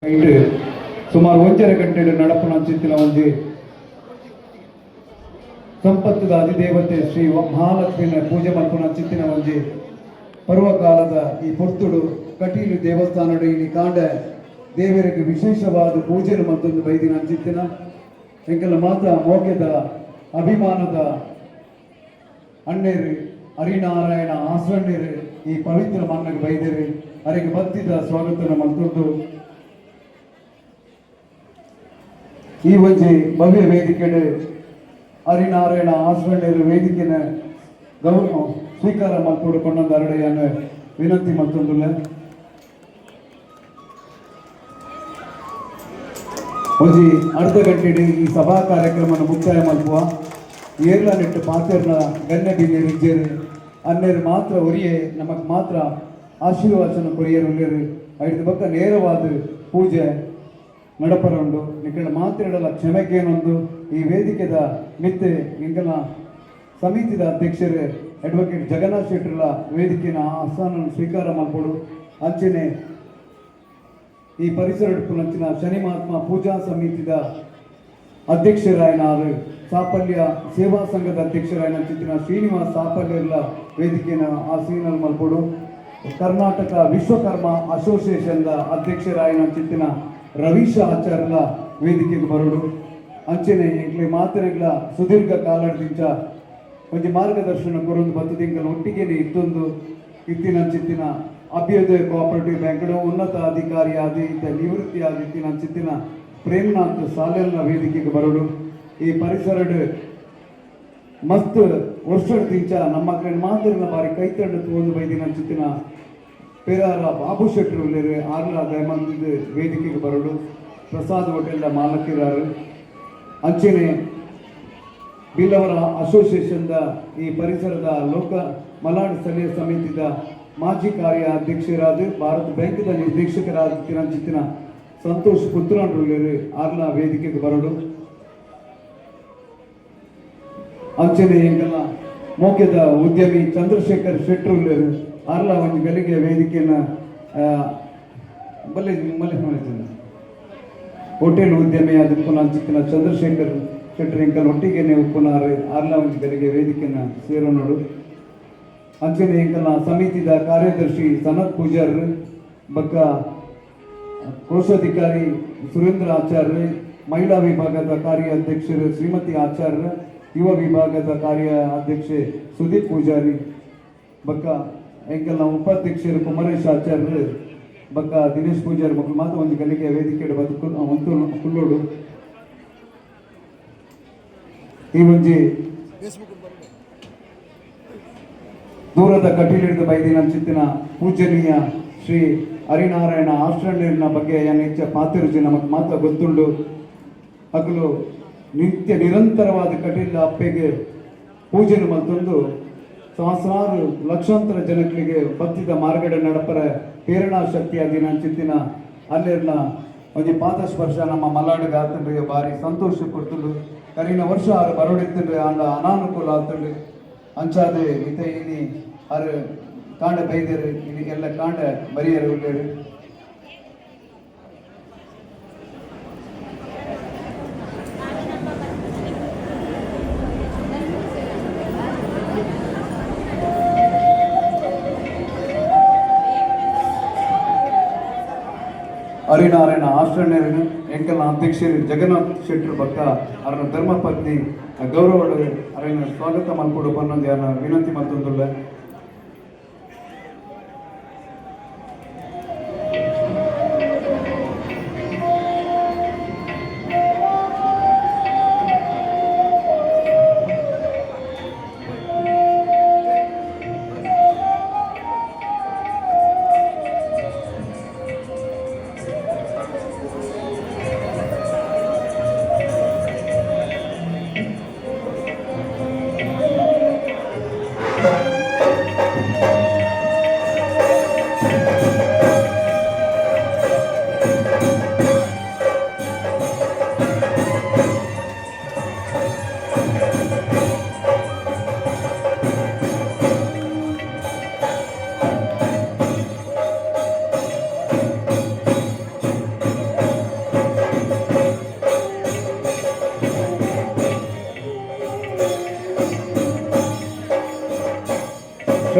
ಇಟ್ಟು ಸುಮಾರು 1.5 ಗಂಟೆ ನಡಪನ ಚಿತ್ತಿನ ಒಂಜಿ ಸಂಪತ್ತದ ಅಧಿದೇವತೆ ಶ್ರೀ ಮಹಾಲಕ್ಷ್ಮಿನ ಪೂಜೆ ಮಲ್ಪನ ಚಿತ್ತಿನ ಒಂಜಿ ಪರ್ವಕಾಲದ ಈ ಪೊರ್ತುಡು ಕಟೀಲು ದೇವಸ್ಥಾನದ ಇಲ್ಲಿ ಕಾಂಡ ದೇವರಿಗೆ ವಿಶೇಷವಾದ ಪೂಜೆಯನ್ನು ಮತ್ತೊಂದು ಬೈದಿನ ಚಿತ್ತಿನ ಎಂಕಲ ಮಾತ ಮೋಕ್ಯದ ಅಭಿಮಾನದ ಅಣ್ಣೇರು ಹರಿನಾರಾಯಣ ಆಸರಣ್ಣೇರು ಈ ಪವಿತ್ರ ಮಣ್ಣಗೆ ಬೈದೇರಿ ಅವರಿಗೆ ಭಕ್ತಿದ ಸ್ವಾಗತನ ಮಲ್ತೊಂದು ಈ ಒಂಜಿ ಭವ್ಯ ವೇದಿಕೆಡು ಹರಿನಾರಾಯಣ ಆಸರಣ್ಣೇರು ವೇದಿಕೆನ ಗೌರವ ಸ್ವೀಕಾರ ಮಲ್ಪೊಡು ಕೊಂಡೊಂದು ಅರಡೆಯನ್ನು ವಿನಂತಿ ಮಲ್ತೊಂದುಲ್ಲ. ಒಂಜಿ ಅರ್ಧ ಗಂಟೆಡು ಈ ಸಭಾ ಕಾರ್ಯಕ್ರಮವನ್ನು ಮುಕ್ತಾಯ ಮಲ್ಪುವ ಏರ್ಲ ನೆಟ್ಟು ಪಾತೆರ್ನ ಗಣ್ಯ ಬೀನೇರು ಇಜ್ಜೇರು ಅನ್ನೇರು ಮಾತ್ರ ಒರಿಯೇ ನಮಕ್ ಮಾತ್ರ ಆಶೀರ್ವಾಚನ ಕೊರಿಯರು ಉಳ್ಳೇರು ಐದು ಬಕ್ಕ ನೇರವಾದ ಪೂಜೆ ನಡಪರುಂಡು ನಿಕಳ ಮಾತಾಡಲ ಕ್ಷಮೆಗೇನೊಂದು ಈ ವೇದಿಕೆದ ಮಿತ್ತೆ ಇಂಕಲ ಸಮಿತಿದ ಅಧ್ಯಕ್ಷರು ಅಡ್ವೊಕೇಟ್ ಜಗನ್ನಾಥ್ ಶೆಟ್ಟರ್ಲ ವೇದಿಕೆಯ ಆಸ್ಥಾನ ಸ್ವೀಕಾರ ಮಾಡ್ಕೊಡು ಅಂಚೆನೆ ಈ ಪರಿಸರ ನಂಚಿನ ಶನಿ ಮಹಾತ್ಮ ಪೂಜಾ ಸಮಿತಿದ ಅಧ್ಯಕ್ಷರಾಯನಾರು ಸಾಫಲ್ಯ ಸೇವಾ ಸಂಘದ ಅಧ್ಯಕ್ಷರಾಯನ ಚಿತ್ತಿನ ಶ್ರೀನಿವಾಸ್ ಸಾಫಲ್ಯರ್ಲ ವೇದಿಕೆಯ ಆಸೀನ ಮಲ್ಕೊಡು ಕರ್ನಾಟಕ ವಿಶ್ವಕರ್ಮ ಅಸೋಸಿಯೇಷನ್ದ ಅಧ್ಯಕ್ಷರಾಯನ ಚಿತ್ತಿನ ರವೀಶ ಆಚಾರ್ಯಲ ವೇದಿಕೆಗೆ ಬರೋಡು ಅಂಚೆನೆ ಎಂಕ್ಲೆ ಮಾತನೆಗಳ ಸುದೀರ್ಘ ಕಾಲದಿಂದ ಒಂಜಿ ಮಾರ್ಗದರ್ಶನ ಕೊರೊಂದು ಬತ್ತದಿಂಕಲ ಒಟ್ಟಿಗೆನೆ ಇತ್ತೊಂದು ಇತ್ತಿನ ಚಿತ್ತಿನ ಅಭ್ಯುದಯ ಕೋಆಪರೇಟಿವ್ ಬ್ಯಾಂಕ್ನ ಉನ್ನತ ಅಧಿಕಾರಿ ಆದಿತ್ಯ ನಿವೃತ್ತಿ ಆದಿತ್ತಿನ ಚಿತ್ತಿನ ಪ್ರೇಮನಾಥ್ ಸಾಲೆಲ್ನ ವೇದಿಕೆಗೆ ಬರೋಡು ಈ ಪರಿಸರಡ್ ಮಸ್ತ್ ವರ್ಷದಿಂದ ನಮ್ಮ ಕಡೆ ಮಾತಿನ ಬಾರಿ ಕೈತಂಡ ಒಂದು ಬೈದಿನ ಚಿತ್ತಿನ ಪೇರಾರ ಬಾಬು ಶೆಟ್ಟರು ಉಳ್ಳೇರು ಆರ್ಲ ದಯಮಂದ ವೇದಿಕೆಗೆ ಬರೋಡು ಪ್ರಸಾದ್ ಹೋಟೆಲ್ನ ಮಾಲಕಿರಾರು ಅಂಚೆನೆ ಬಿಲ್ಲವರ ಅಸೋಸಿಯೇಷನ್ದ ಈ ಪರಿಸರದ ಲೋಕ ಮಲಾಡ್ ಸ್ಥಳೀಯ ಸಮಿತಿದ ಮಾಜಿ ಕಾರ್ಯ ಅಧ್ಯಕ್ಷರಾದ ಭಾರತ ಬ್ಯಾಂಕ್ದ ನಿರ್ದೇಶಕರಾದ ಚಿತ್ತಿನ ಸಂತೋಷ್ ಪುತ್ರರು ಆರ್ಲ ವೇದಿಕೆಗೆ ಬರೋಡು ಅಂಚನೆ ಎಂಕಲ್ಲ ಮೋಕ್ಯದ ಉದ್ಯಮಿ ಚಂದ್ರಶೇಖರ್ ಶೆಟ್ಟರು ಉಳ್ಳೇರು ಆರ್ಲ ಒಂದು ಗಲಿಗೆ ವೇದಿಕೆಯನ್ನು ಬಲ್ಲೆ ಹೋಟೆಲ್ ಉದ್ಯಮಿ ಅದಕ್ಕೂ ಚಿತ್ತಿನ ಚಂದ್ರಶೇಖರ್ ಶೆಟ್ಟರ್ ಎಂಕಲ್ ಒಟ್ಟಿಗೆ ಉಪ್ಪುನಾರು ಆರ್ಲ ಒಂದು ಗಲಿಗೆ ವೇದಿಕೆಯನ್ನು ಸೇರೋನೋಡು ಅಂಚನೆ ಎಂಕಲ್ನ ಸಮಿತಿದ ಕಾರ್ಯದರ್ಶಿ ಸನತ್ ಪೂಜಾರ್ ಬಕ್ಕ ಕೋಶಾಧಿಕಾರಿ ಸುರೇಂದ್ರ ಆಚಾರ್ಯ ಮಹಿಳಾ ವಿಭಾಗದ ಕಾರ್ಯ ಅಧ್ಯಕ್ಷರು ಶ್ರೀಮತಿ ಆಚಾರ್ಯ ಯುವ ವಿಭಾಗದ ಕಾರ್ಯ ಅಧ್ಯಕ್ಷೆ ಸುದೀಪ್ ಪೂಜಾರಿ ಬಕ್ಕ ಎಂಕಲ್ನ ಉಪಾಧ್ಯಕ್ಷರು ಕುಮರೇಶ್ ಆಚಾರ್ಯ ಬಕ್ಕ ದಿನೇಶ್ ಪೂಜಾರಿ ಮಕ್ಕಳು ಮಾತ್ರ ಒಂದು ಗಲಿಗೆ ವೇದಿಕೆ ಒಂದು ಕುಲ್ಲೋಡು ಈ ಒಂಜಿ ದೂರದ ಕಟೀಲಿಡಿದ ಬೈದಿನ ಚಿತ್ತಿನ ಪೂಜನೀಯ ಶ್ರೀ ಹರಿನಾರಾಯಣ ಆಶ್ರಣ್ಯನ ಬಗ್ಗೆ ಹೆಚ್ಚ ಪಾತಿರುಜಿ ನಮಗೆ ಮಾತ್ರ ಗೊತ್ತುಂಡು ಹಗಲು ನಿತ್ಯ ನಿರಂತರವಾದ ಕಟೀಲ ಅಪ್ಪೆಗೆ ಪೂಜೆಯನ್ನು ಮತ್ತೊಂದು ಸಹಸ್ರಾರು ಲಕ್ಷಾಂತರ ಜನಗಳಿಗೆ ಭಕ್ತಿದ ಮಾರ್ಗಡೆ ನಡಪರ ಪ್ರೇರಣಾ ಶಕ್ತಿಯ ದಿನ ಚಿತ್ತಿನ ಅಲ್ಲೇರ್ನ ಒಂದು ಪಾದಸ್ಪರ್ಶ ನಮ್ಮ ಮಲಾಡಿಗೆ ಆತಂಡ್ರಿಗೆ ಭಾರಿ ಸಂತೋಷ ಕೊಡ್ತಂಡು ಕರೀನ ವರ್ಷ ಆರು ಬರೋಡಿತ್ತಂಡ್ರೆ ಅಂದ ಅನಾನುಕೂಲ ಆತಂಡು ಅಂಚಾದೆ ಇತ ಇಲ್ಲಿ ಆರು ಕಾಂಡ ಬೈದೇರು ಇಲ್ಲಿ ಕಾಂಡ ಬರಿಯರು ಉಳ್ಳೇರು ಹರಿನಾರಾಯಣ ಆಶ್ರಣ್ಯರು ಎಂಕಲ್ನ ಅಧ್ಯಕ್ಷರು ಜಗನ್ನಾಥ್ ಶೆಟ್ಟರು ಬಕ್ಕ ಅವರ ಧರ್ಮಪತ್ನಿ ಗೌರವಳು ಅವರನ್ನು ಸ್ವಾಗತ ಮಾಡ್ಕೊಡು ಅನ್ನೋದು ಯಾರ ವಿನಂತಿ ಮತ್ತೊಂದುಲ್ಲ.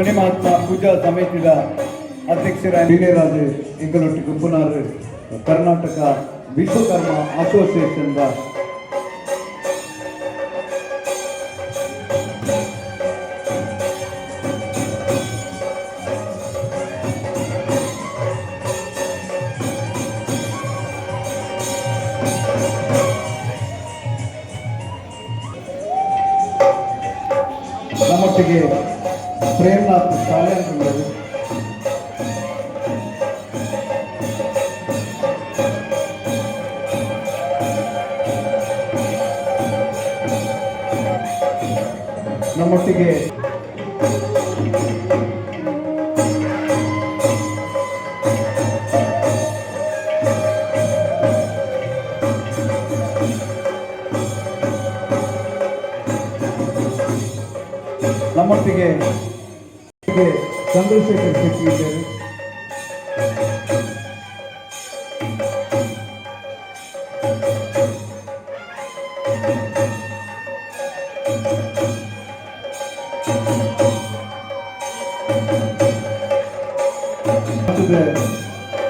ಶನಿಮಹಾತ್ಮ ಪೂಜಾ ಸಮಿತಿಯ ಅಧ್ಯಕ್ಷರ ವೀರರಾಜ್ ಎಂಗಳೊಟ್ಟಿ ಗುಂಪುನಾರ್ ಕರ್ನಾಟಕ ವಿಶ್ವಕರ್ಮ ಅಸೋಸಿಯೇಷನ್ ನಮ್ಮೊಟ್ಟಿಗೆ ಪ್ರೇಮ್ನಾಥ್ ಶಾಲೆ ಅಂತಂದರು. ನಮ್ಮೊಟ್ಟಿಗೆ ನಮ್ಮೊಟ್ಟಿಗೆ ಚಂದ್ರಶೇಖರ್ ಶೆಟ್ಟಿ ಇದ್ದಾರೆ.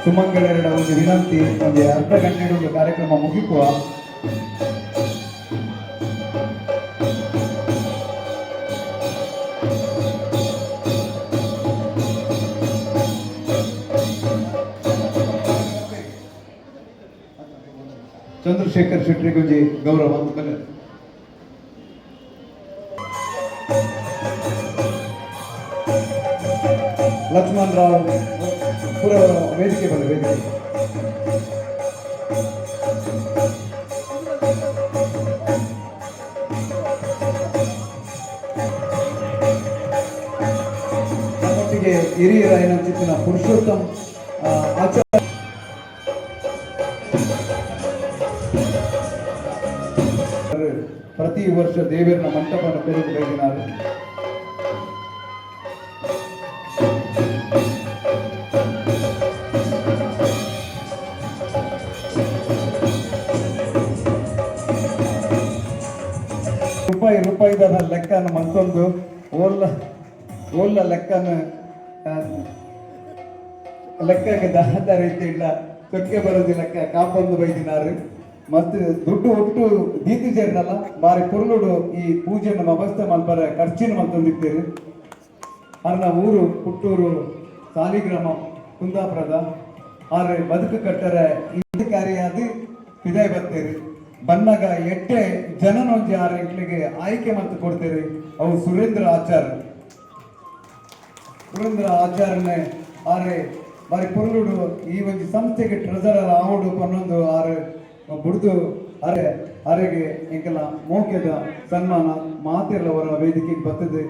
ಸುಮಂಗಳರ ಒಂದು ವಿನಂತಿ, ಒಂದು ಅರ್ಧ ಗಂಟೆ ಒಂದು ಕಾರ್ಯಕ್ರಮ ಮುಗಿಸುವ. ಚಂದ್ರಶೇಖರ್ ಶೆಟ್ಟಿ ಗುಂಜಿ ಗೌರವ ಕಲೆ ಲಕ್ಷ್ಮಣ್ ರಾವ್ ಪುರ ವೇದಿಕೆ ಬರ ವೇದಿಕೆ ನಮ್ಮೊಟ್ಟಿಗೆ ಹಿರಿಯರ ಚಿತ್ತಿನ ಪುರುಷೋತ್ತಮ್ ಆಚಾರ್ಯ ಪ್ರತಿ ವರ್ಷ ದೇವರ ಮಂಟಪನ ತೆರೆದು ಬೈದಿನಾರು. ರೂಪಾಯಿದ ಲೆಕ್ಕನ ಮತ್ತೊಂದು ಓಲ್ಲ ಲೆಕ್ಕನ ಲೆಕ್ಕಕ್ಕೆ ದಾದ ರೀತಿ ಇಲ್ಲ, ತೊಕ್ಕೆ ಬರೋದಿ ಲೆಕ್ಕ ಕಾಪೊಂದು ಬೈದಿನಾರು. ಮತ್ತು ದುಡ್ಡು ಒಟ್ಟು ದೀತಿ ಸೇರಿನಲ್ಲ ಬಾರಿ ಪುರ್ಲುಡು ಈ ಪೂಜೆನ ವ್ಯವಸ್ಥೆ ಮಲ್ಪರ ಖರ್ಚಿನ ಮತ್ತೊಂದಿದ್ದೀರಿ. ಅರ್ನ ಊರು ಪುಟ್ಟೂರು ಸಾಲಿಗ್ರಾಮ ಕುಂದಾಪುರದ ಆದ್ರೆ ಬದುಕು ಕಟ್ಟರೆ ಇಂದು ಕಾರ್ಯಾದಿ ವಿದಾಯ ಬರ್ತೀರಿ. ಬನ್ನಗ ಎಟ್ಟೆ ಜನನೊಂಜಿ 6 ಗಂಟೆಗೆ ಆಯ್ಕೆ ಮತ್ತು ಕೊಡ್ತೀರಿ. ಅವು ಸುರೇಂದ್ರ ಆಚಾರ್ಯನೇ ಆರೆ ಬಾರಿ ಪುರ್ಲುಡು ಈ ಒಂದು ಸಂಸ್ಥೆಗೆ ಟ್ರೆಜರರ್ ಆವಡು ಕೊನ್ನೊಂದು 6 ಬುಡ್ದು ಅರೆಗೆ ಎಂಕಲ ಮೋಕ್ಯದ ಸನ್ಮಾನ ಮಾತೆಲ್ಲವರ ವೇದಿಕೆಗೆ ಬರ್ತದೆ.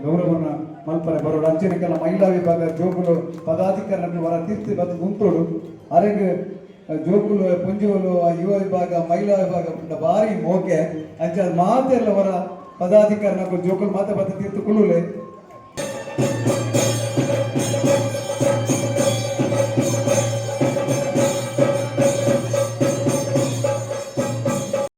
ಗೌರವನ ಮಲ್ಪರ ಬರೋಡು ಅಂಚೆನೆಲ್ಲ ಮಹಿಳಾ ವಿಭಾಗ ಜೋಗುಲು ಪದಾಧಿಕಾರಿಗಳನ್ನು ಹೊರ ತೀರ್ತಿ ಬತ್ತು ಗುಂತೋಡು ಅರೆಗೆ ಜೋಗುಲು ಪುಂಜುವಲು ಯುವ ವಿಭಾಗ ಮಹಿಳಾ ವಿಭಾಗ ಭಾರಿ ಮೋಕೆ ಅಂಚೆ ಮಾತೆಲ್ಲವರ ಪದಾಧಿಕಾರಿನ ಜೋಗುಲು ಮಾತೆ ಬತ್ತ ತೀರ್ತು ಕುಳ್ಳುಲೆ